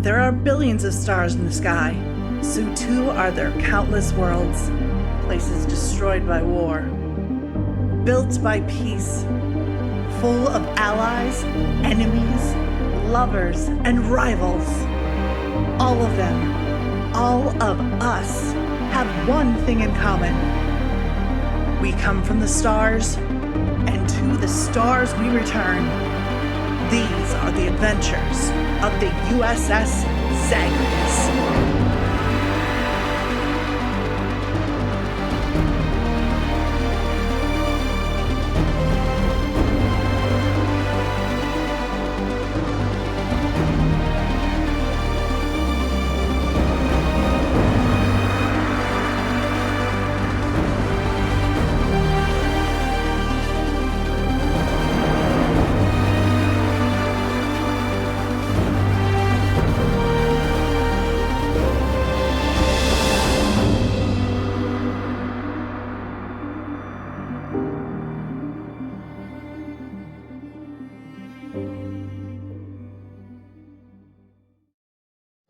there are billions of stars in the sky, so too are there countless worlds, places destroyed by war, built by peace, full of allies, enemies, lovers, and rivals. All of them, all of us, have one thing in common. We come from the stars, and to the stars we return. These are the adventures of the USS Zagreus.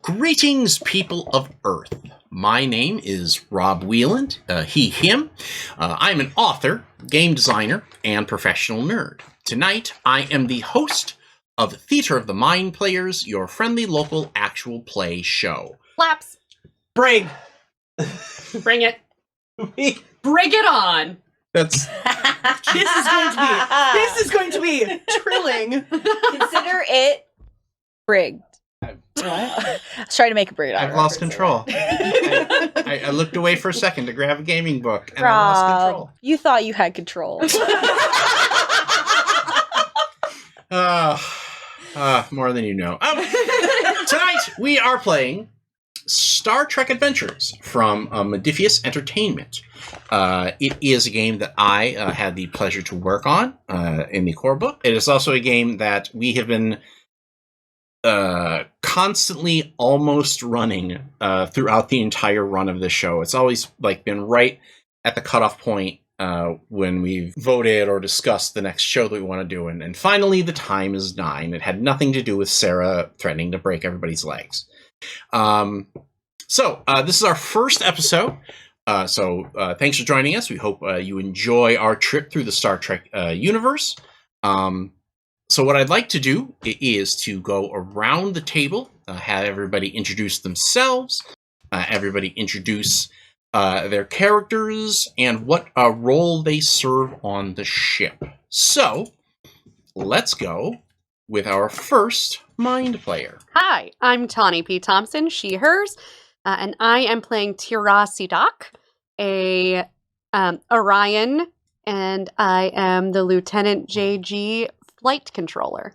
Greetings, people of Earth. My name is Rob Wieland, he, him. I'm an author, game designer, and professional nerd. Tonight, I am the host of Theater of the Mind Players, your friendly local actual play show. Claps. Bring it. Bring it on. That's This is going to be trilling. Consider it brigged. What? I was trying to make a brig. I've lost control. I looked away for a second to grab a gaming book, and I lost control. You thought you had control. More than you know. Tonight, we are playing Star Trek Adventures from Modiphius Entertainment. It is a game that I had the pleasure to work on in the core book. It is also a game that we have been constantly almost running throughout the entire run of the show. It's always been right at the cutoff point when we've voted or discussed the next show that we want to do. And finally, the time is 9. It had nothing to do with Sarah threatening to break everybody's legs. So this is our first episode. So thanks for joining us. We hope you enjoy our trip through the Star Trek universe. So what I'd like to do is to go around the table, have everybody introduce themselves, everybody introduce their characters, and what role they serve on the ship. So let's go with our first mind player. Hi, I'm Tawny P. Thompson, she, hers, and I am playing Tira Sidak, a Orion, and I am the Lieutenant JG Flight Controller.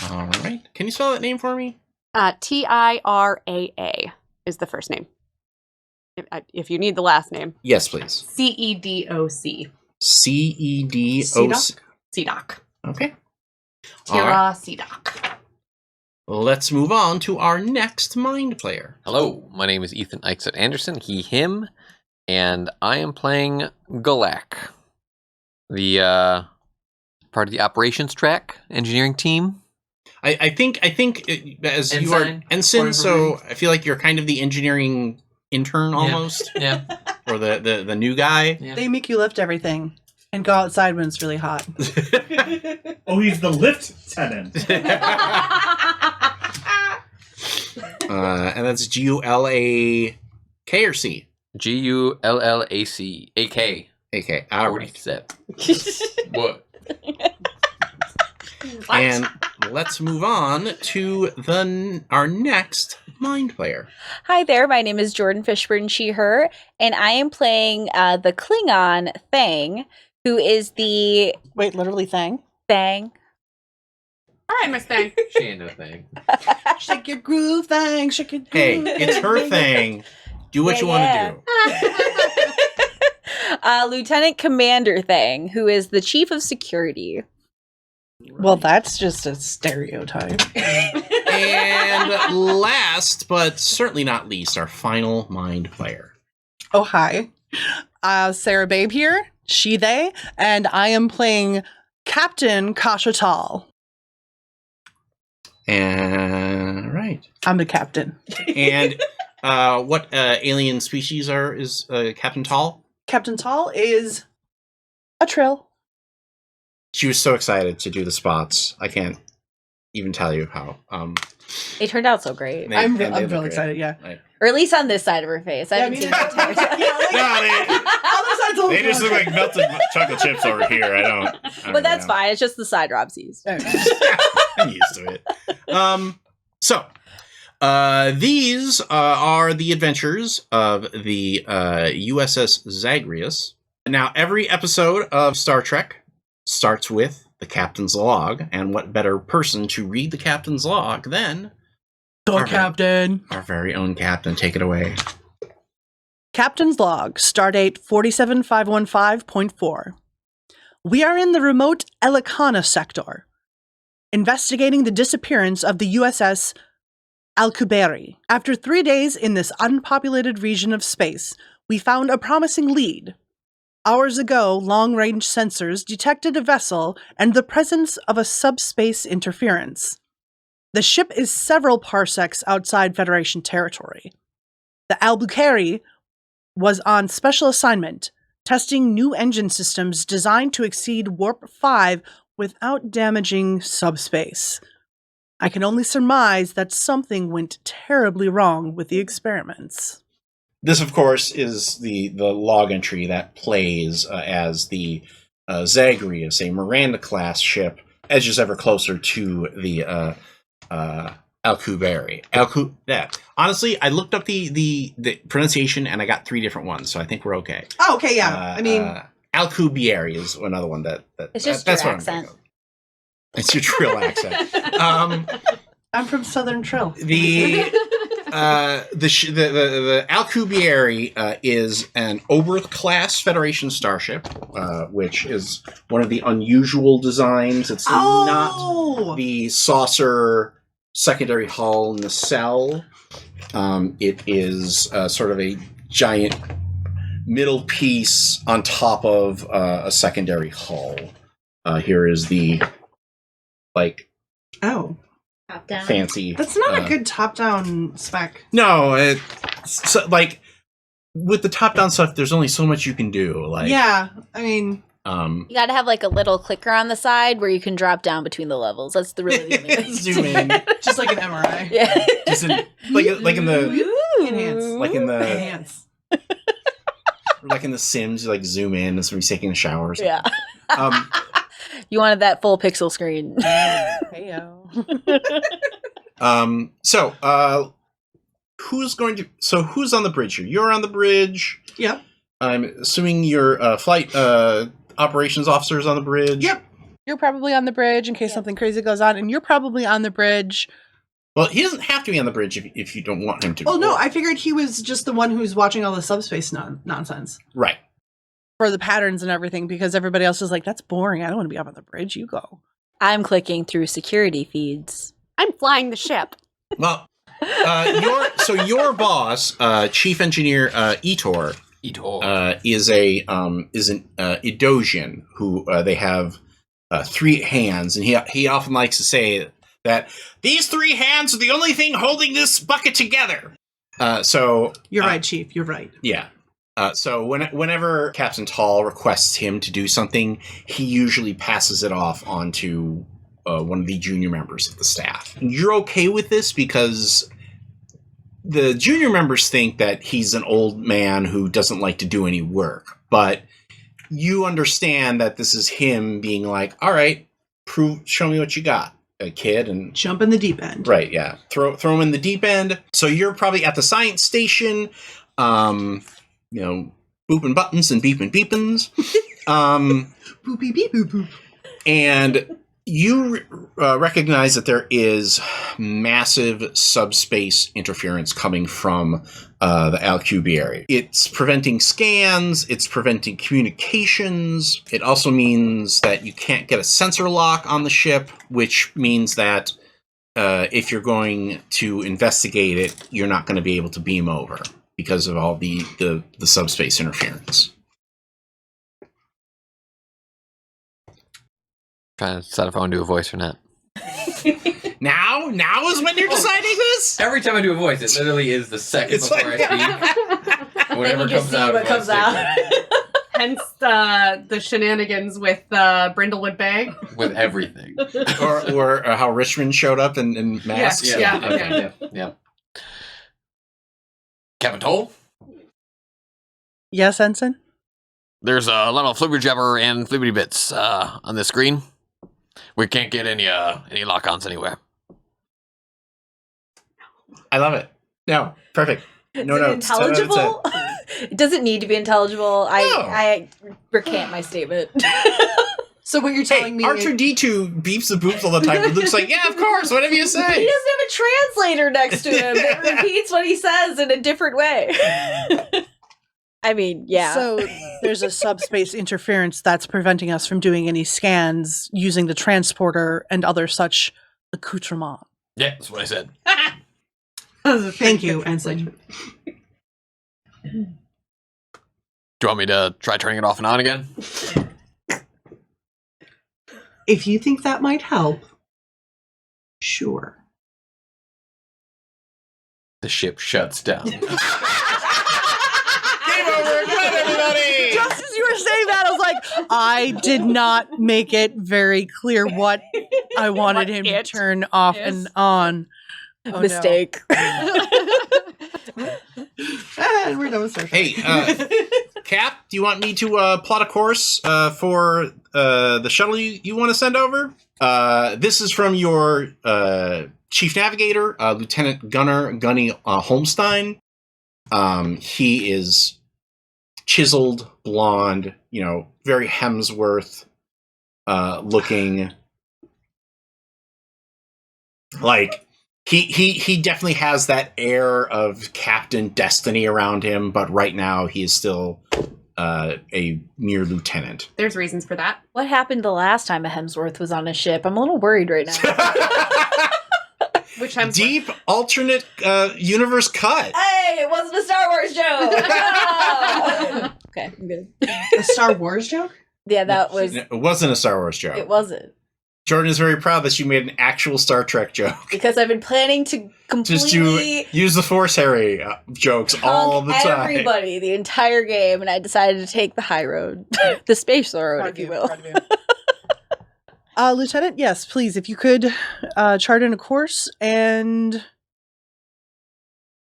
All right. Can you spell that name for me? Tiraa is the first name. If you need the last name. Yes, please. Cedoc. Cedoc. Cedoc. Okay. Tira Sidak. Let's move on to our next mind player. Hello, my name is Ethan Eichset Anderson, he, him, and I am playing Galak, the part of the operations track engineering team. I think as Ensign, you are Ensign, so I feel like you're kind of the engineering intern almost. Yeah. Or the new guy. Yeah. They make you lift everything and go outside when it's really hot. Oh, he's the lift tenant. And that's Gullak or C? Gullac, AK. AK. All right. Set. What? And let's move on to our next mind player. Hi there, my name is Jordan Fishburne, she, her, and I am playing the Klingon Thang, who is the... Wait, literally Thang? Thang. All right, Miss Thang. She ain't no thing. Shake your groove, Thang, shake your groove. Hey, it's her thing. Do what you want to do. Lieutenant Commander Thang, who is the Chief of Security. Well, that's just a stereotype. And last, but certainly not least, our final mind player. Oh, hi. Sarah Babe here, she, they, and I am playing Captain Kashatal. All right. right. I'm the captain. And what alien species is Captain Tall? Captain Tall is a trill. She was so excited to do the spots. I can't even tell you how. They turned out so great. They- I'm and they look real great. excited, yeah. Right. Or at least on this side of her face. I Yeah, haven't me seen too. the entire time. Other side's a little They just look like melted chocolate chips over here. I don't But that's know. fine. It's just the side Robsies. I'm used to it. So these are the adventures of the USS Zagreus. Now, every episode of Star Trek starts with the captain's log, and what better person to read the captain's log than The captain. our very own captain? Take it away. Captain's log, stardate 47515.4. We are in the remote Elicana sector, investigating the disappearance of the USS Alcubierre. After 3 days in this unpopulated region of space, we found a promising lead. Hours ago, long-range sensors detected a vessel and the presence of a subspace interference. The ship is several parsecs outside Federation territory. The Alcubierre was on special assignment, testing new engine systems designed to exceed Warp 5 without damaging subspace. I can only surmise that something went terribly wrong with the experiments. This, of course, is the log entry that plays as the Zagreus, a Miranda-class ship, edges ever closer to the Alcubierre. Honestly, I looked up the pronunciation, and I got 3 different ones, so I think we're okay. Oh, okay, yeah. Alcubierre is another one that It's just that's your what I'm thinking accent. of. It's your trill accent. I'm from Southern Trill. The Alcubierre is an Oberth class Federation starship, which is one of the unusual designs. It's not the saucer secondary hull nacelle. It is sort of a giant middle piece on top of a secondary hull. Here is the Oh. Top down. fancy. That's not a good top-down spec. No, with the top-down stuff, there's only so much you can do. Yeah, I mean... You gotta have like a little clicker on the side where you can drop down between the levels. That's the really the only way. Zoom in. Just like an MRI. Yeah. Just like in the Enhance. Enhance. Like in the Sims, you like zoom in as somebody's taking a shower or something. Yeah. You wanted that full pixel screen. Heyo. Who's on the bridge here? You're on the bridge. Yep. I'm assuming your flight operations officer is on the bridge. Yep. You're probably on the bridge in case something crazy goes on, and you're probably on the bridge. Well, he doesn't have to be on the bridge if you don't want him to. Oh, no, I figured he was just the one who's watching all the subspace nonsense. Right. For the patterns and everything, because everybody else is like, that's boring. I don't want to be up on the bridge. You go. I'm clicking through security feeds. I'm flying the ship. Well, your boss, Chief Engineer Etor, is an Edosian who they have 3 hands, and he often likes to say that these 3 hands are the only thing holding this bucket together. You're right, Chief. You're right. Yeah. So whenever Captain Tall requests him to do something, he usually passes it off onto one of the junior members of the staff. You're okay with this because the junior members think that he's an old man who doesn't like to do any work, but you understand that this is him being like, all right, show me what you got, a kid, and jump in the deep end. Right, yeah. Throw him in the deep end. So you're probably at the science station, booping buttons and beeping beepins. Boopy beep boop boop. And you recognize that there is massive subspace interference coming from the Alcubierre. It's preventing scans, it's preventing communications. It also means that you can't get a sensor lock on the ship, which means that if you're going to investigate it, you're not going to be able to beam over because of all the subspace interference. Trying to decide if I want to do a voice or not. Now is when you're deciding this. Every time I do a voice, it literally is the second It's before like- I speak. Whatever Then you comes just see out. what is I comes stick out. Hence the shenanigans with Brindlewood Bay. with everything. or how Richmond showed up in masks. Yeah. Okay, yeah. Captain Toll, Yes, Ensign? there's a lot of flibber jabber and flibbity bits on this screen. We can't get any lock-ons anywhere. I love it. No, perfect. No Is it notes. 10 out of 10. intelligible? It doesn't need to be intelligible. No. I recant my statement. So what you're Hey, telling me? R2D2 beeps the boops all the time. But Luke's like, yeah, of course, whatever you He say. doesn't have a translator next to him that repeats what he says in a different way. I mean, yeah. So there's a subspace interference that's preventing us from doing any scans using the transporter and other such accoutrement. Yeah, that's what I said. Thank you, Ensign. Do you want me to try turning it off and on again? If you think that might help, sure. The ship shuts down. Game over. Good night, everybody. Just as you were saying that, I was like, I did not make it very clear what I wanted him to it turn off is. and on. Oh, no. Mistake. And we're done with Star Trek. Hey, Cap, do you want me to plot a course for the shuttle you want to send over? This is from your chief navigator, Lieutenant Gunny Holmstein. He is chiseled, blonde, very Hemsworth looking. Like he definitely has that air of Captain Destiny around him, but right now he is still a mere lieutenant. There's reasons for that. What happened the last time a Hemsworth was on a ship? I'm a little worried right now. Which I'm Deep alternate universe cut. Hey, it wasn't a Star Wars joke. No! Okay, I'm good. A Star Wars joke? Yeah, that was. It wasn't a Star Wars joke. It wasn't. Jordan is very proud that she made an actual Star Trek joke. Because I've been planning to Just to completely use the Force Harry jokes all the punk time. everybody the entire game, and I decided to take the high road, the space road, if you will. Lieutenant, yes, please, if you could chart in a course and...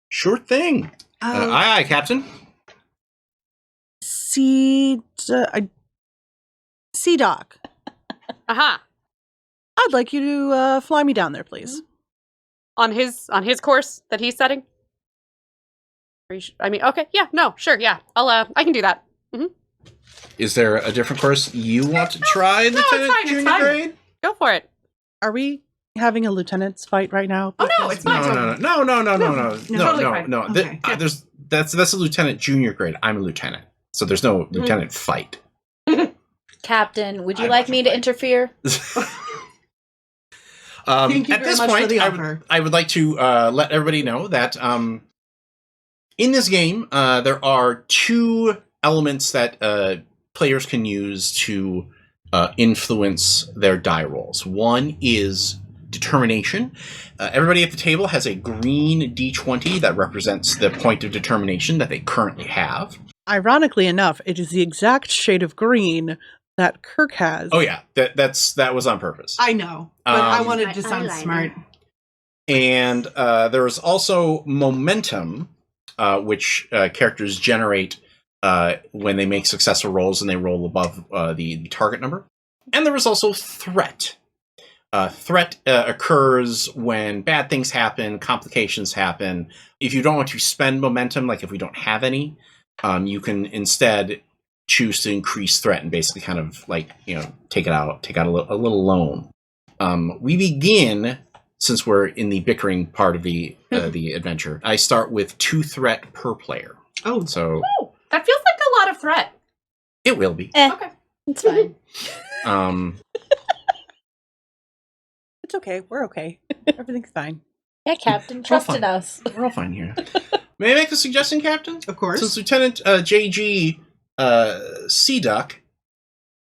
Sure thing. Aye, Captain. C-Doc. Aha. I'd like you to fly me down there, please. On his course that he's setting? Okay, yeah, no, sure, yeah. I can do that. Is there a different course you want to try, it's Lieutenant fine, it's Junior fine. Grade? Go for it. Are we having a lieutenant's fight right now? Oh, no, it's fine. No. totally fine. No. Okay. That's a Lieutenant Junior Grade. I'm a lieutenant, so there's no lieutenant fight. Captain, would you I like watch me him to fight. interfere? Thank you At very this much for point, the offer. I would like to let everybody know that in this game, there are two elements that players can use to influence their die rolls. One is determination. Everybody at the table has a green D20 that represents the point of determination that they currently have. Ironically enough, it is the exact shade of green that Kirk has. Oh yeah, that was on purpose. I know, but I Um, wanted to sound eyeliner. smart. And there is also momentum, which characters generate when they make successful rolls and they roll above the target number. And there is also threat. Threat occurs when bad things happen, complications happen. If you don't want to spend momentum, like if we don't have any, you can instead choose to increase threat and basically kind of take out a little loan. We begin, since we're in the bickering part of the adventure, I start with 2 threat per player. Oh, So That feels like a lot of threat. it will be. Okay. It's fine. It's okay. We're okay. Everything's fine. Yeah, Captain, trust in us. We're all fine here. May I make a suggestion, Captain? of course. Since Lieutenant JG Sea-Duck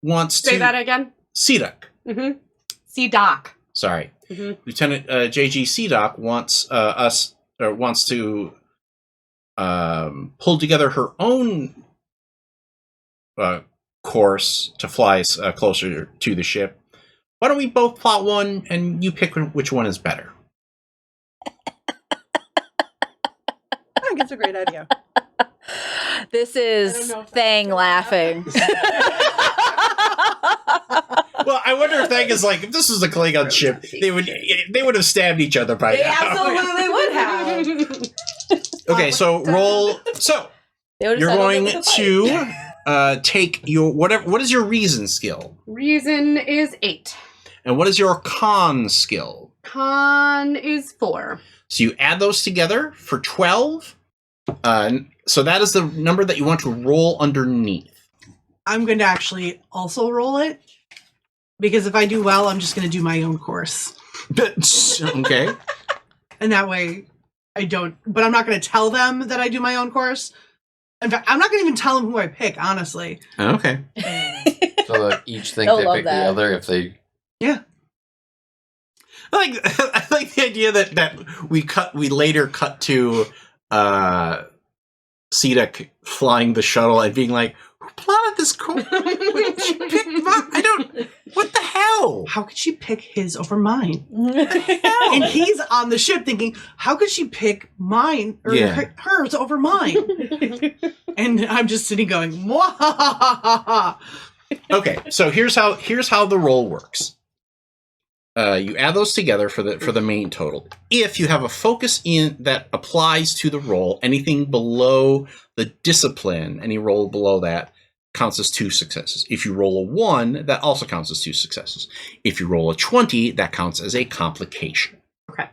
wants to... Say that again. Sea-Duck. Mm-hmm. See Doc. Sorry. Lieutenant JG Seadock wants wants to pull together her own course to fly closer to the ship. Why don't we both plot one, and you pick which one is better? I think it's a great idea. This is Thang laughing. Well, I wonder if Thang is like, if this was a Klingon ship, they would have stabbed each other by They now. absolutely would have. Okay, so roll. So you're going to take your whatever. What is your reason skill? Reason is 8. And what is your con skill? Con is 4. So you add those together for 12. So that is the number that you want to roll underneath. I'm going to actually also roll it, because if I do well, I'm just going to do my own course. Okay. And that way I don't, but I'm not going to tell them that I do my own course. In fact, I'm not going to even tell them who I pick, honestly. Okay. So that each think They'll they love pick that. the other if they. Yeah. I like the idea that we later cut to Seadock flying the shuttle and being like, who plotted this course? What the hell? How could she pick his over mine? And he's on the ship thinking, how could she pick mine or hers over mine? And I'm just sitting going, Mwahahaha. Okay, so here's how the roll works. You add those together for the main total. If you have a focus in that applies to the roll, anything below the discipline, any roll below that counts as 2 successes. If you roll a 1, that also counts as 2 successes. If you roll a 20, that counts as a complication. Okay.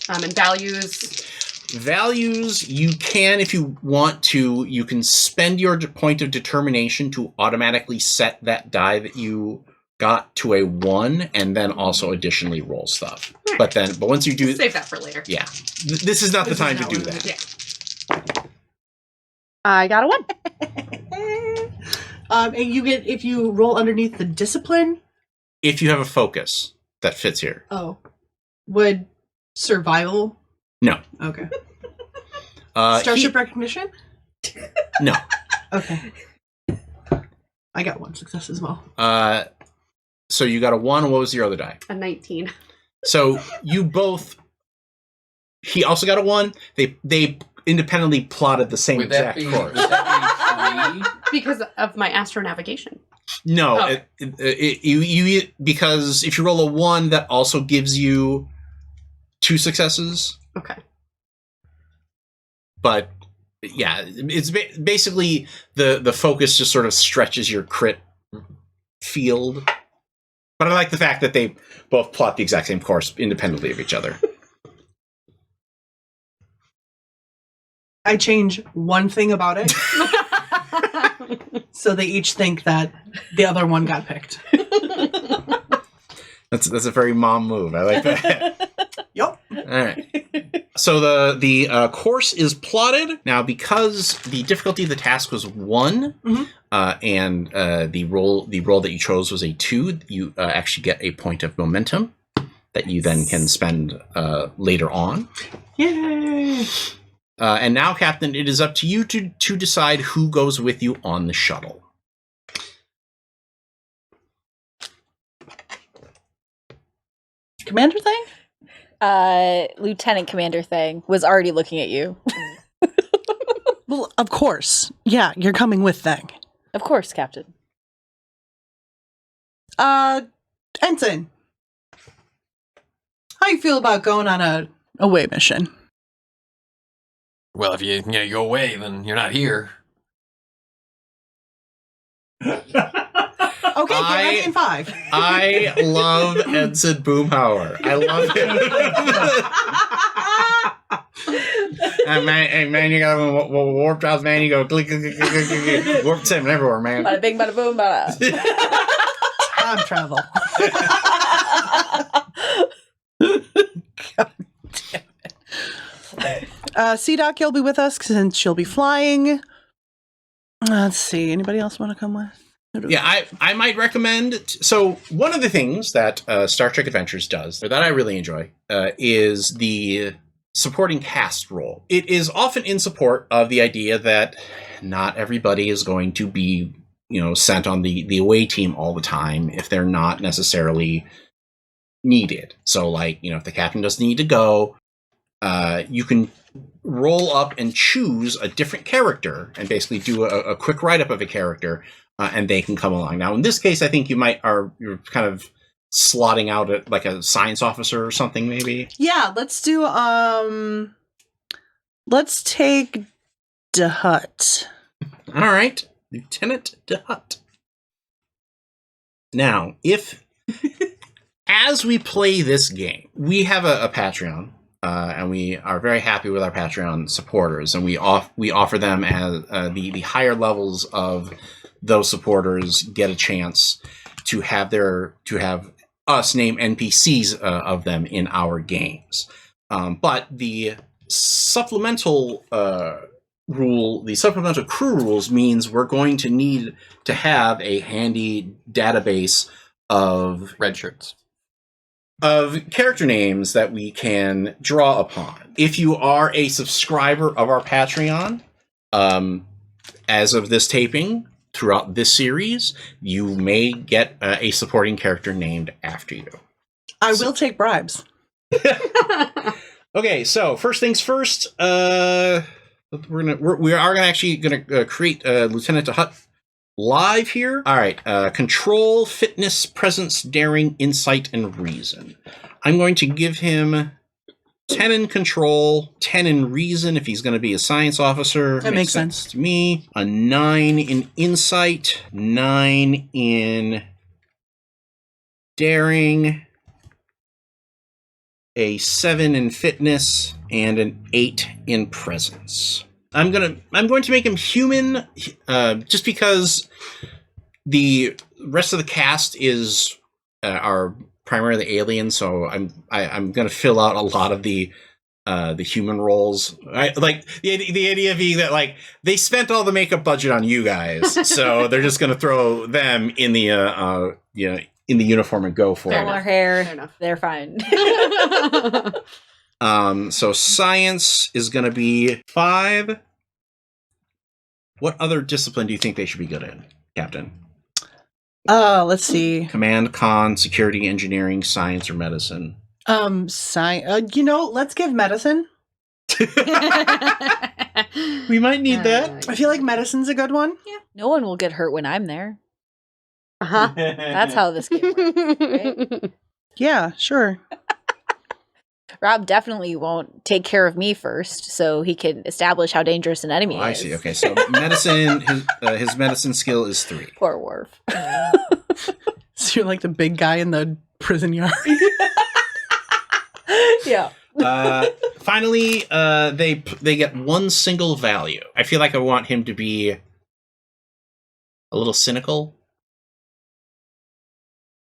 And values. Values, you can, if you want to, you can spend your point of determination to automatically set that die that you got to a 1, and then also additionally roll stuff. Right. But once you do, Save that for later. yeah, this is not the time to do one. that. Yeah. I got a 1. And you get, if you roll underneath the discipline. If you have a focus that fits here. Oh. Would survival? No. Okay. Starship recognition? No. Okay. I got 1 success as well. So you got a 1. What was your other die? A 19. So you both. He also got a 1. They independently plotted the same exact course. Would that be 3? Because of my astronavigation. No, Oh. because if you roll a 1, that also gives you 2 successes. Okay. But yeah, it's basically the focus just sort of stretches your crit field. But I like the fact that they both plot the exact same course independently of each other. I change one thing about it, so they each think that the other one got picked. That's a very mom move. I like that. Yup. All right. So the course is plotted now because the difficulty of the task was 1, and the roll that you chose was a 2. You actually get a point of momentum that you then can spend later on. Yay! And now, Captain, it is up to you to decide who goes with you on the shuttle. Commander thing? Lieutenant Commander Thing was already looking at you. Well, of course. Yeah, you're coming with thing. Of course, Captain. Ensign. How you feel about going on a away mission? Well, if you go away, then you're not here. Okay, get ready in 5. I love Ensign Boomhauer. I love him. man, you got warp drives, man. You go click, click, click, click, click, click. Warp 7 everywhere, man. Bada bing, bada boom, bada. Time travel. God damn it. Seadock, you'll be with us since she'll be flying. Let's see. Anybody else want to come with? Yeah, I might recommend. So one of the things that Star Trek Adventures does, or that I really enjoy, is the supporting cast role. It is often in support of the idea that not everybody is going to be, sent on the away team all the time if they're not necessarily needed. So, like, if the captain doesn't need to go, you can roll up and choose a different character and basically do a quick write-up of a character. And they can come along. Now, in this case, I think you're kind of slotting out like a science officer or something, maybe. Yeah, let's do. Let's take DeHutt. All right, Lieutenant DeHutt. Now, if as we play this game, we have a Patreon, and we are very happy with our Patreon supporters, and we offer them as the higher levels of those supporters get a chance to have us name NPCs of them in our games. But the supplemental crew rules means we're going to need to have a handy database of Red shirts. Of character names that we can draw upon. If you are a subscriber of our Patreon, as of this taping, throughout this series, you may get a supporting character named after you. I will take bribes. Okay, so first things first. We are gonna create Lieutenant DeHutt live here. All right. Control, fitness, presence, daring, insight, and reason. I'm going to give him 10 in control, 10 in reason if he's going to be a science officer. That makes sense to me. A 9 in insight, 9 in daring, a 7 in fitness, and an 8 in presence. I'm going to make him human, just because the rest of the cast are primarily aliens, so I'm going to fill out a lot of the human roles. Like the idea being that, like, they spent all the makeup budget on you guys, so they're just going to throw them in the uniform and go for Similar it. hair, they're fine. So science is going to be 5. What other discipline do you think they should be good in, Captain? Let's see. Command, con, security, engineering, science, or medicine? Let's give medicine. We might need that. I feel like medicine's a good one. Yeah. No one will get hurt when I'm there. Uh-huh. That's how this game works, right? Yeah, sure. Rob definitely won't take care of me first, so he can establish how dangerous an enemy is. I see. Okay, so medicine. His medicine skill is 3. Poor Worf. So you're like the big guy in the prison yard. Yeah. Finally, they get 1 single value. I feel like I want him to be a little cynical.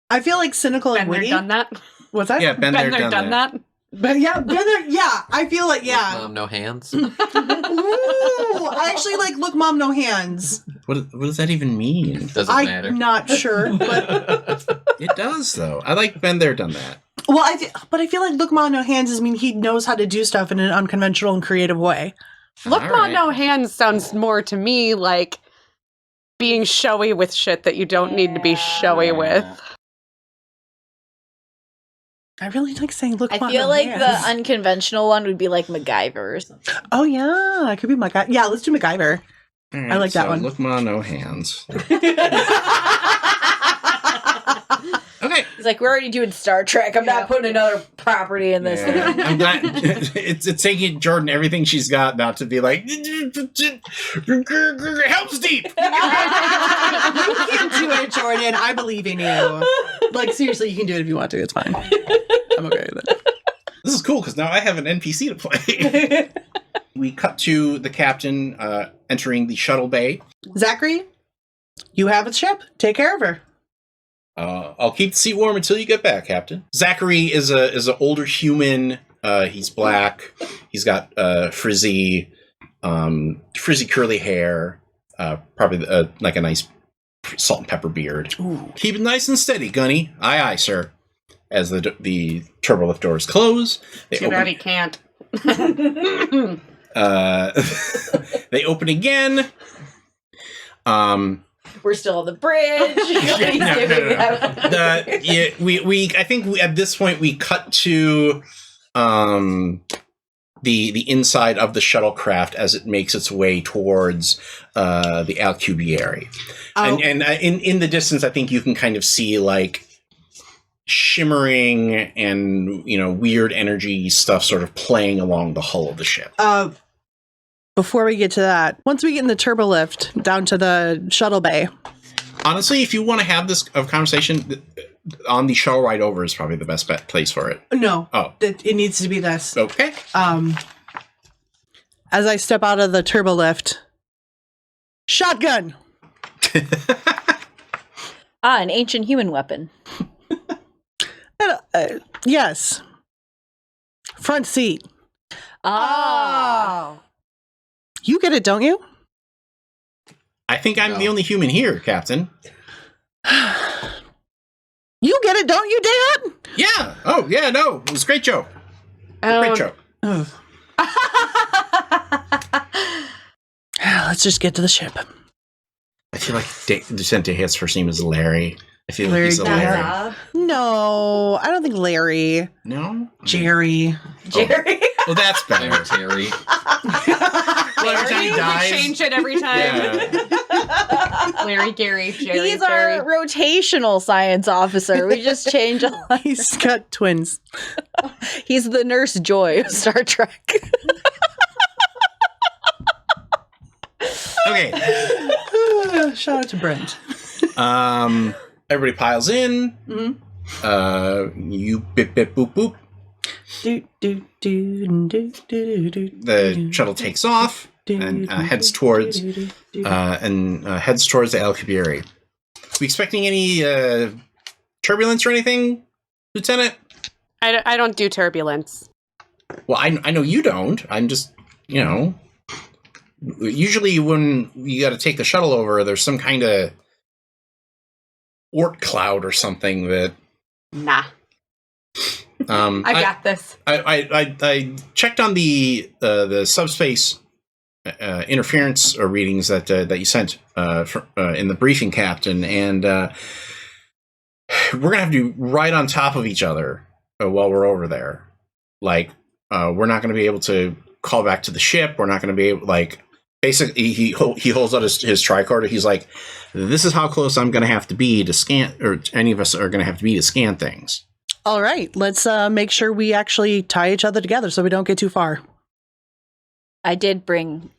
I feel like cynical and Been there, witty. done that. What's that? Yeah, been there, Done that. But yeah, yeah. I feel like No hands. Ooh, I actually like look, mom, no hands. What does that even mean? Doesn't matter. I'm not sure, but It does, though. I like been there, done that. well, I feel like look, mom, no hands is mean he knows how to do stuff in an unconventional and creative way. Look, All Ma, right. no hands sounds more to me like being showy with shit that you don't need to be showy with. I really like saying look, I mom, feel no like hands. the unconventional one would be like MacGyver or something. Oh yeah, it could be MacGyver. Yeah, let's do MacGyver. All I like that one. Look, ma, no hands. Okay. It's like, we're already doing Star Trek. I'm not putting another property in this. Yeah, I'm not. It's taking Jordan everything she's got not to be like help Steve. You can do it, Jordan. I believe in you. Like seriously, you can do it if you want to. It's fine. I'm okay with it. This is cool because now I have an NPC to play. We cut to the captain entering the shuttle bay. Zachary, you have a ship. Take care of her. I'll keep the seat warm until you get back, Captain. Zachary is an older human. He's black. He's got frizzy curly hair. Probably like a nice salt and pepper beard. Ooh. Keep it nice and steady, Gunny. Aye, aye, sir. As the turbolift doors close, Too bad he can't. They open again. We're still on the bridge. I think at this point we cut to the inside of the shuttlecraft as it makes its way towards the Alcubierre. And in the distance, I think you can kind of see like shimmering and weird energy stuff sort of playing along the hull of the ship. Before we get to that, once we get in the turbolift down to the shuttle bay. Honestly, if you want to have this conversation on the shuttle ride over is probably the best place for it. No. Oh. It needs to be this. Okay. As I step out of the turbolift, shotgun. An ancient human weapon. Yes. Front seat. Oh. You get it, don't you? I think I'm the only human here, Captain. You get it, don't you, Dad? Yeah. Oh, yeah, no. It was a great joke. Great joke. Let's just get to the ship. I feel like Vicente Hit's first name is Larry. I feel Larry like he's a Larry. No, I don't think Larry. No? Jerry. Jerry. Well, that's better. Terry. Well, every time he dies. We change it every time. Yeah. Larry, Gary, Jerry, He's Barry. our rotational science officer. We just change. He's got twins. He's the Nurse Joy of Star Trek. Okay. Shout out to Brent. Everybody piles in. Mm-hmm. You bip bip boop boop. The shuttle takes off and heads towards the Alcubierre. We expecting any turbulence or anything, Lieutenant? I don't do turbulence. Well, I know you don't. I'm just, usually when you got to take the shuttle over, there's some kind of Oort cloud or something that. Nah. I got this. I checked on the subspace interference readings that you sent in the briefing, Captain, and we're gonna have to be right on top of each other while we're over there. Like, we're not gonna be able to call back to the ship. We're not gonna be able, like, basically he holds out his tricorder. He's like, "This is how close I'm gonna have to be to scan, or any of us are gonna have to be to scan things." All right, let's make sure we actually tie each other together so we don't get too far. I did bring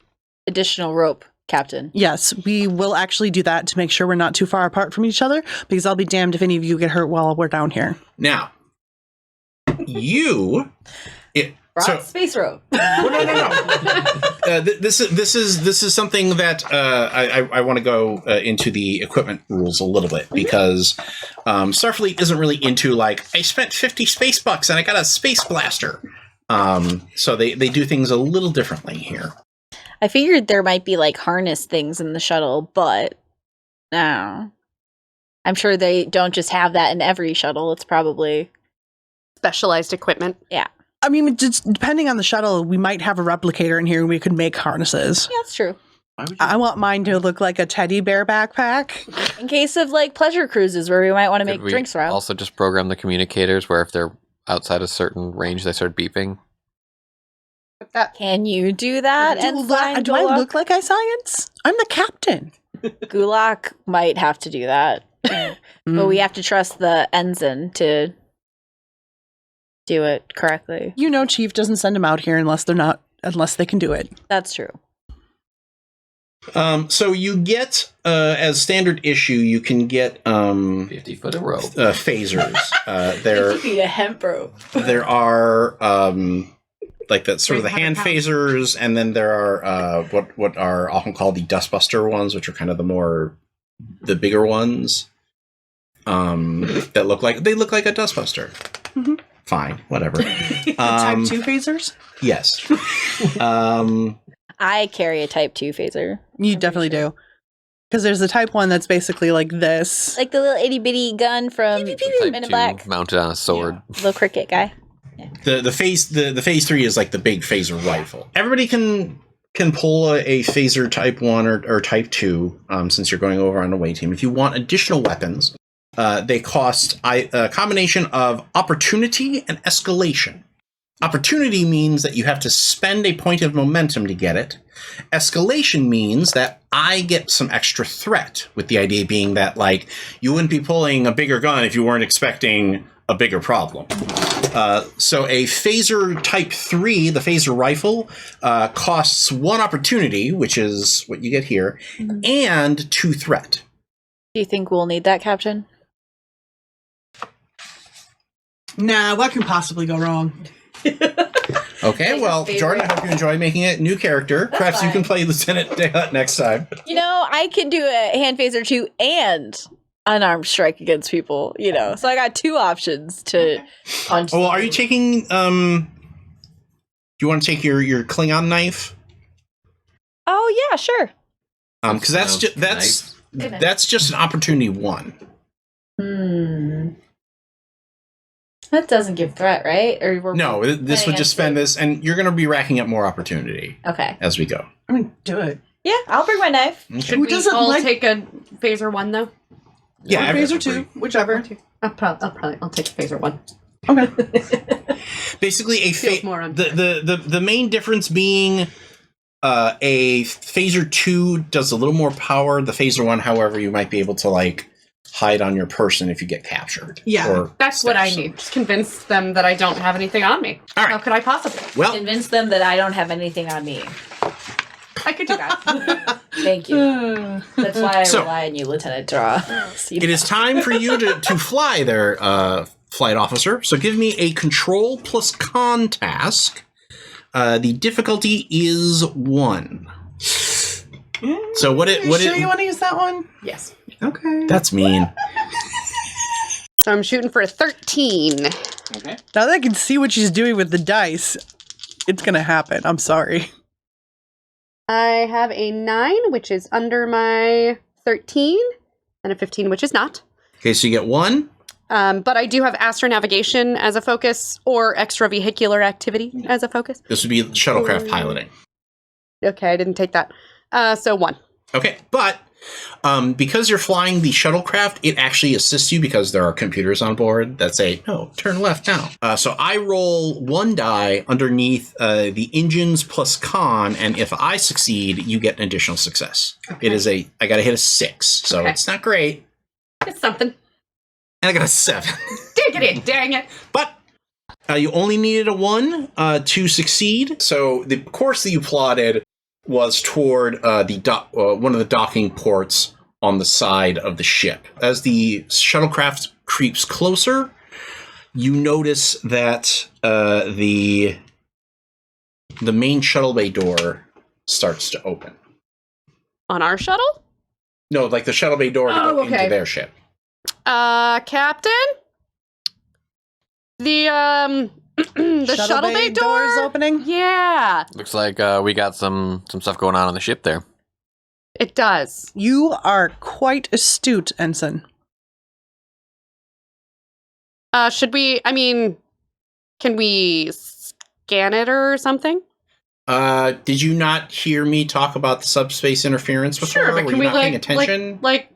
additional rope, Captain. Yes, we will actually do that to make sure we're not too far apart from each other, because I'll be damned if any of you get hurt while we're down here. Now, you... Brought space rope. No. This is something that I want to go into the equipment rules a little bit, because Starfleet isn't really into, like, I spent 50 space bucks and I got a space blaster. So they do things a little differently here. I figured there might be like harness things in the shuttle, but no. I'm sure they don't just have that in every shuttle. It's probably Specialized equipment. Yeah. I mean, just depending on the shuttle, we might have a replicator in here and we could make harnesses. Yeah, that's true. I want mine to look like a teddy bear backpack. In case of like pleasure cruises where we might want to make Could we drinks for. Also just program the communicators where if they're outside a certain range, they start beeping. Can you do that? Do I look like I science? I'm the captain. Gulak might have to do that. But we have to trust the ensign to do it correctly. You know, Chief doesn't send them out here unless they can do it. That's true. So you get, as standard issue, you can get 50-foot of rope. Phasers. Need a hemp rope. There are like that sort of the hand phasers, and then there are what are often called the dustbuster ones, which are kind of the bigger ones. That look like a dustbuster. Mm-hmm. Fine, whatever. Type 2 phasers? Yes. I carry a Type 2 phaser. You definitely do. Because there's the Type 1 that's basically like this. Like the little itty bitty gun from Type Men in 2 Black. mounted on a sword. Little cricket guy. The phase 3 is like the big phaser rifle. Everybody can pull a phaser Type 1 or Type 2 since you're going over on the away team. If you want additional weapons, they cost a combination of opportunity and escalation. Opportunity means that you have to spend a point of momentum to get it. Escalation means that I get some extra threat, with the idea being that, like, you wouldn't be pulling a bigger gun if you weren't expecting a bigger problem. So a phaser Type 3, the phaser rifle, costs 1 opportunity, which is what you get here, and 2 threat. Do you think we'll need that, Captain? Nah, what can possibly go wrong? Okay, well, Jordan, I hope you enjoy making it. New character. Perhaps you can play Lieutenant Dayhut next time. You know, I can do a hand phaser too and unarmed strike against people, you know. So I got 2 options to punch. Oh, well, are you taking, do you want to take your Klingon knife? Oh, yeah, sure. Because that's just an opportunity 1. That doesn't give threat, right? Or No, this would just spend this, and you're going to be racking up more opportunity as we go. I mean, do it. Yeah, I'll bring my knife. Okay. Should Who we doesn't all like- take a phaser 1 though? Yeah, Or phaser 2, whichever. I'll take a phaser 1. Okay. basically a Feels more unfair. the main difference being a phaser 2 does a little more power. The phaser 1, however, you might be able to like hide on your person if you get captured. Yeah. or That's what I stuff. need. Just convince them that I don't have anything on me. All right. How could I possibly? Well, Convince them that I don't have anything on me. I could do that. Thank you. That's why I So- rely on you, Lieutenant Draw. it is time for you to fly there, flight officer. So give me a control plus con task. The difficulty is 1. So what it You want to use that one? Yes. Okay. that's mean. So I'm shooting for a 13. Okay. Now that I can see what she's doing with the dice, it's gonna happen. I'm sorry. I have a 9, which is under my 13, and a 15, which is not. Okay, so you get 1. But I do have astronavigation as a focus, or extravehicular activity as a focus. This would be shuttlecraft piloting. Okay, I didn't take that. So 1. Okay, but because you're flying the shuttlecraft, it actually assists you because there are computers on board that say, no, turn left now. So I roll 1 die underneath the engines plus con, and if I succeed, you get an additional success. Okay. It is I gotta hit a 6, so Okay. it's not great. It's something. And I got a 7. Dang it. But you only needed a 1 to succeed. So the course that you plotted was toward one of the docking ports on the side of the ship. As the shuttlecraft creeps closer, you notice that the main shuttle bay door starts to open. On our shuttle? No, like the shuttle bay door to go okay. into their ship. Captain? The the shuttle bay door is opening. Yeah, Looks like we got some stuff going on the ship there. it does. You are quite astute, Ensign. Should we? I mean, can we scan it or something? Did you not hear me talk about the subspace interference before? Sure, but Were can you we not paying attention? like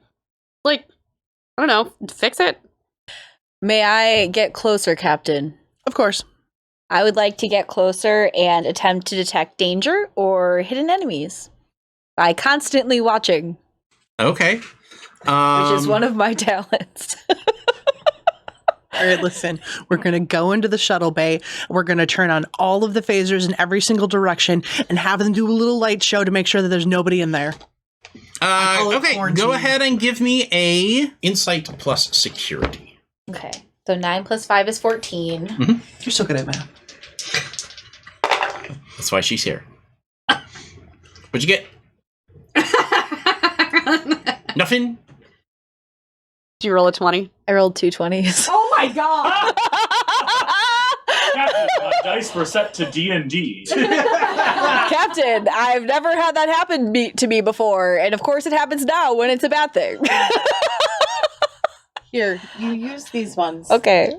I don't know, fix it? May I get closer, Captain? Of course. I would like to get closer and attempt to detect danger or hidden enemies by constantly watching, Okay. which is one of my talents. All right, listen. We're going to go into the shuttle bay. We're going to turn on all of the phasers in every single direction and have them do a little light show to make sure that there's nobody in there. call it Okay, quarantine. go ahead and give me a insight plus security. Okay, so 9 plus 5 is 14. You're so good at math. That's why she's here. What'd you get? Nothing? Do you roll a 20? I rolled 2 20s. Oh my god! Captain, my dice were set to D&D. Captain, I've never had that happen to me before, and of course it happens now when it's a bad thing. Here, you use these ones. Okay.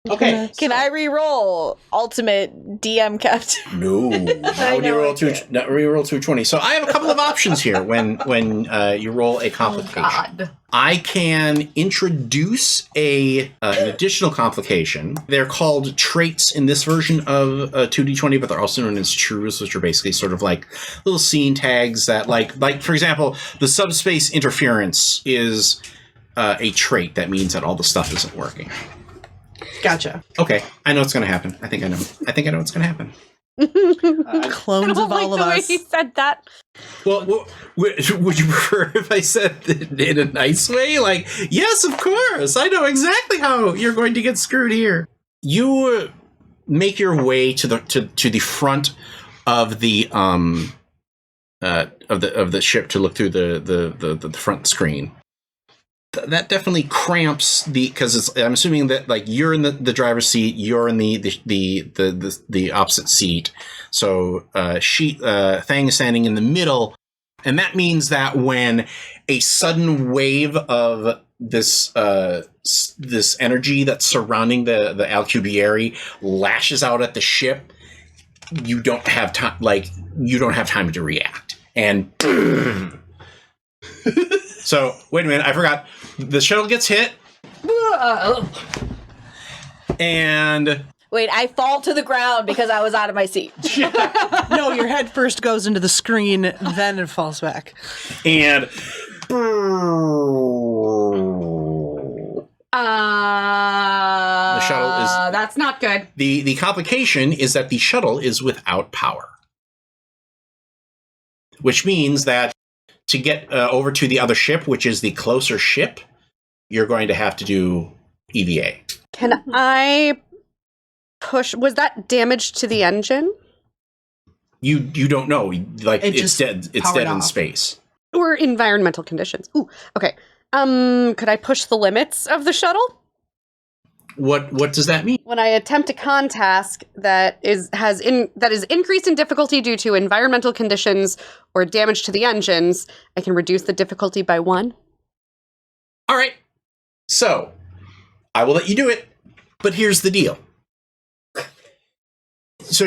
Okay. Can I re-roll ultimate DM Captain? No, now when you roll reroll 220. So I have a couple of options here when you roll a complication. I can introduce an additional complication. They're called traits in this version of 2d20, but they're also known as truths, which are basically sort of like little scene tags that, like for example, the subspace interference is a trait that means that all the stuff isn't working. Gotcha. Okay, I know what's going to happen. I think I know what's going to happen. Clones of all of the way us. he said that. Well, would you prefer if I said it in a nice way? Like, yes, of course. I know exactly how you're going to get screwed here. You make your way to the front of the ship to look through the front screen. That definitely cramps because I'm assuming that like you're in the driver's seat, you're in the opposite seat. So Thang is standing in the middle, and that means that when a sudden wave of this energy that's surrounding the Alcubierre lashes out at the ship, you don't have time. Like you don't have time to react, and. So, wait a minute, I forgot. The shuttle gets hit. And... Wait, I fall to the ground because I was out of my seat. No, your head first goes into the screen, then it falls back. And... The shuttle is... That's not good. The complication is that the shuttle is without power. Which means that to get over to the other ship, which is the closer ship, you're going to have to do EVA. Can I push? Was that damage to the engine? You don't know. Like it's dead. It's dead in off. space. Or environmental conditions? Ooh, okay. Could I push the limits of the shuttle? What does that mean? When I attempt a con task that is increased in difficulty due to environmental conditions or damage to the engines, I can reduce the difficulty by 1. All right. So, I will let you do it, but here's the deal. So,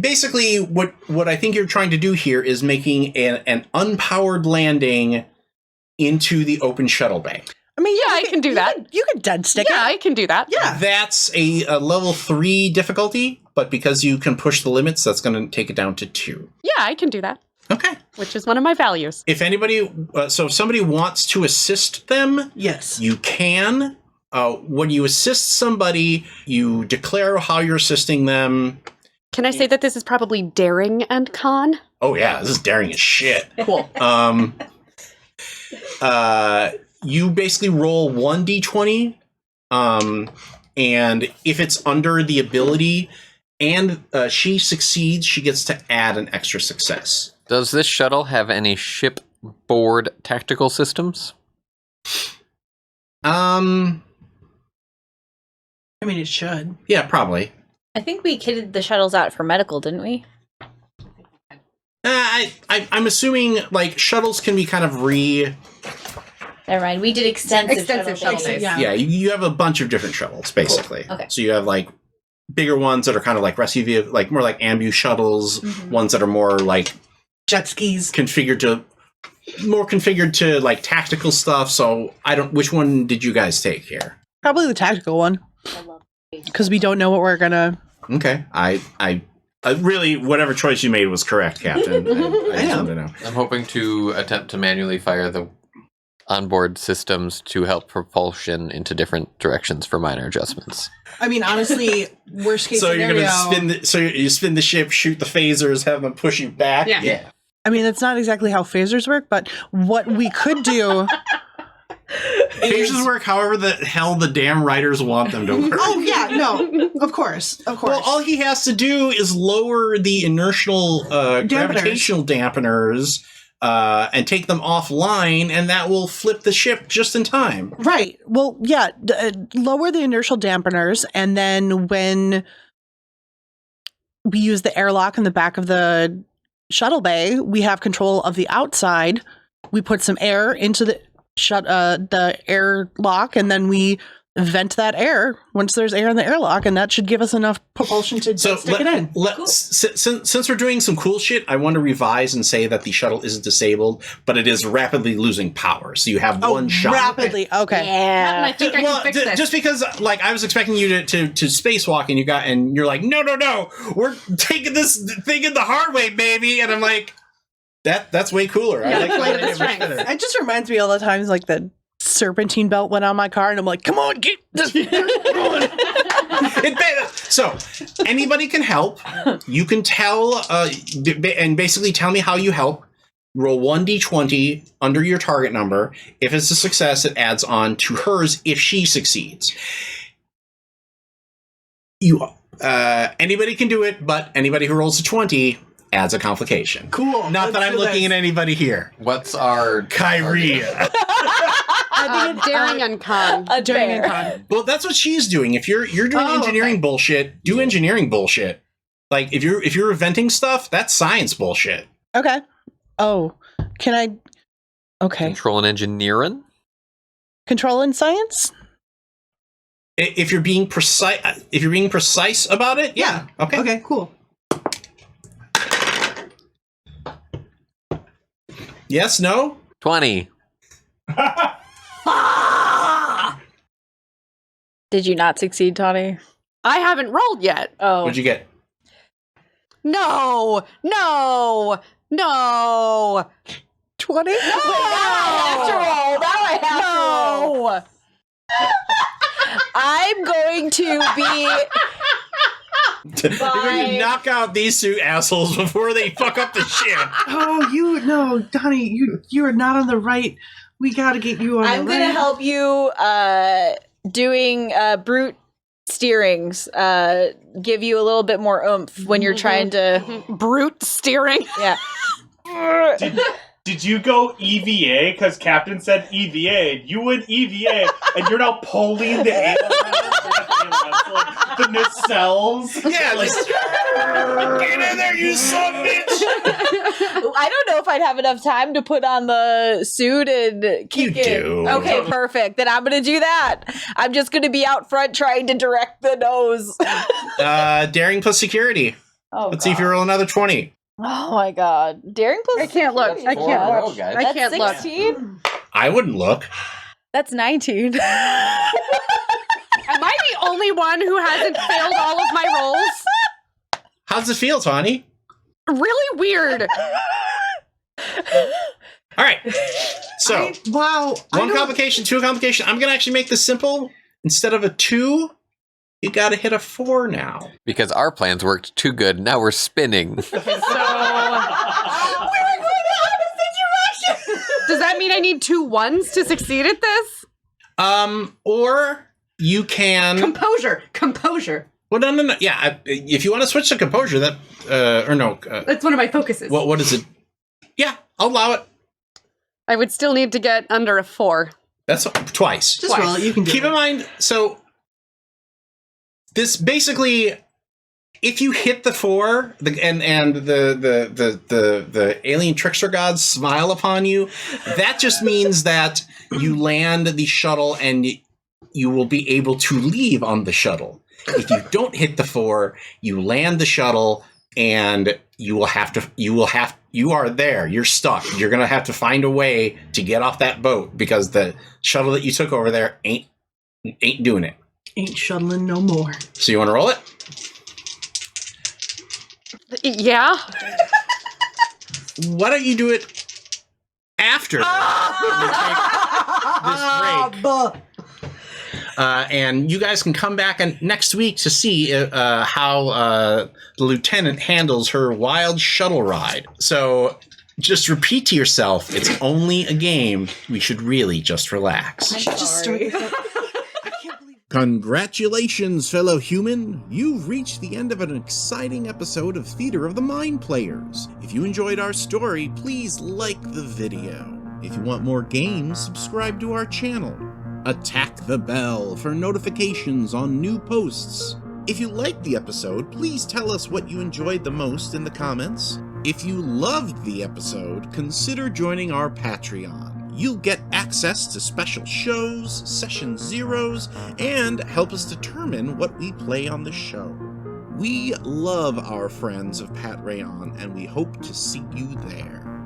basically what I think you're trying to do here is making an unpowered landing into the open shuttle bay. I mean, Yeah, I can do that. You could dead stick Yeah, it. I can do that. Yeah. That's a level 3 difficulty, but because you can push the limits, that's going to take it down to 2. Yeah, I can do that, Okay. which is one of my values. If anybody, if somebody wants to assist them, Yes. you can. When you assist somebody, you declare how you're assisting them. Can I say that this is probably daring and con? Oh yeah, this is daring as shit. Cool. You basically roll 1d20, and if it's under the ability, and she succeeds, she gets to add an extra success. Does this shuttle have any shipboard tactical systems? I mean, it should. Yeah, probably. I think we kitted the shuttles out for medical, didn't we? I'm assuming like shuttles can be kind of Never mind. We did extensive Extensive shuttle shuttle bases. bases. Yeah, you have a bunch of different shuttles, basically. Cool. Okay. So you have like bigger ones that are kind of like rescue vehicle, like more like ambu shuttles, ones that are more like Jet skis. configured to like tactical stuff. So which one did you guys take here? Probably the tactical one. Because we don't know what we're gonna... Okay. I really, whatever choice you made was correct, Captain. I just wanted to know. I'm hoping to attempt to manually fire the onboard systems to help propulsion into different directions for minor adjustments. I mean, honestly, worst case So scenario... you're gonna you spin the ship, shoot the phasers, have them push you back. Yeah. I mean, that's not exactly how phasers work, but what we could do... Phasers work however the hell the damn writers want them to work. Oh, yeah, no. Of course. Well, all he has to do is lower the inertial gravitational dampeners and take them offline, and that will flip the ship just in time. Right. Well, yeah, lower the inertial dampeners, and then when we use the airlock in the back of the shuttle bay. We have control of the outside. We put some air into the airlock, and then we vent that air once there's air in the airlock, and that should give us enough propulsion to stick it in. Since we're doing some cool shit, I want to revise and say that the shuttle isn't disabled, but it is rapidly losing power. So you have one shot. Rapidly, okay. And I think I can fix this. Just because, like, I was expecting you to spacewalk, and you're like, no, we're taking this thing in the hard way, baby, and I'm like, that's way cooler. Yeah, I like play that the much strength. better. It just reminds me all the times, like, the serpentine belt went on my car, and I'm like, come on, get this going. So anybody can help. You can tell and basically tell me how you help. Roll 1d20 under your target number. If it's a success, it adds on to hers if she succeeds. Anybody can do it, but anybody who rolls a 20 adds a complication. Cool. Not that I'm looking at anybody here. What's our Kyrie. Daring and con. Daring and con. Well, that's what she's doing. If you're doing engineering bullshit, do engineering bullshit. Like if you're inventing stuff, that's science bullshit. Okay. Oh, can I? Okay. control and engineering? Control in science? If you're being precise about it, yeah. Okay. Okay. Cool. Yes. No. 20. Did you not succeed, Tawny? I haven't rolled yet. Oh. What'd you get? No. 20? No! After all, now I have to roll. No! I'm going to be. You're going to knock out these two assholes before they fuck up the ship. Oh, Donnie, you are not on the right. We got to get you on I'm the going right. to help you doing brute steerings. Give you a little bit more oomph when you're trying to. Brute steering. Yeah. Did you go EVA? Because Captain said EVA, and you went EVA, and you're now pulling the air around the nacelles. Yeah, like get in there, you son of a bitch. I don't know if I'd have enough time to put on the suit and kick it. do. Okay, perfect. Then I'm going to do that. I'm just going to be out front trying to direct the nose. Daring plus security. Oh, Let's see if you roll another 20. Oh my god. Daring plus I can't look. I can't Roll, look. guys. I That's can't look. 16? I wouldn't look. That's 19. Am I the only one who hasn't failed all of my rolls? How's it feel, Tawny? Really weird. All right. So, Wow. one complication, two complication. I'm going to actually make this simple. Instead of a 2, you got to hit a 4 now. Because our plans worked too good. Now we're spinning. Does that mean I need 2 1s to succeed at this? Or you can. Composure. Well, no. Yeah, if you want to switch to composure, that or no. That's one of my focuses. What is it? Yeah, I'll allow it. I would still need to get under a 4. That's twice. Just roll it. You can do Keep it. in mind, so this basically, if you hit the 4, and the alien trickster gods smile upon you, that just means that you land the shuttle and you will be able to leave on the shuttle. If you don't hit the 4, you land the shuttle and you are there. You're stuck. You're gonna have to find a way to get off that boat because the shuttle that you took over there ain't doing it. Ain't shuttling no more. So you want to roll it? Yeah. Why don't you do it after this break? And you guys can come back next week to see how the lieutenant handles her wild shuttle ride. So just repeat to yourself, it's only a game. We should really just relax. I should just start this up. Congratulations, fellow human! You've reached the end of an exciting episode of Theater of the Mind Players. If you enjoyed our story, please like the video. If you want more games, subscribe to our channel. Attack the bell for notifications on new posts. If you liked the episode, please tell us what you enjoyed the most in the comments. If you loved the episode, consider joining our Patreon. You'll get access to special shows, session zeros, and help us determine what we play on the show. We love our friends of Pat Rayon, and we hope to see you there.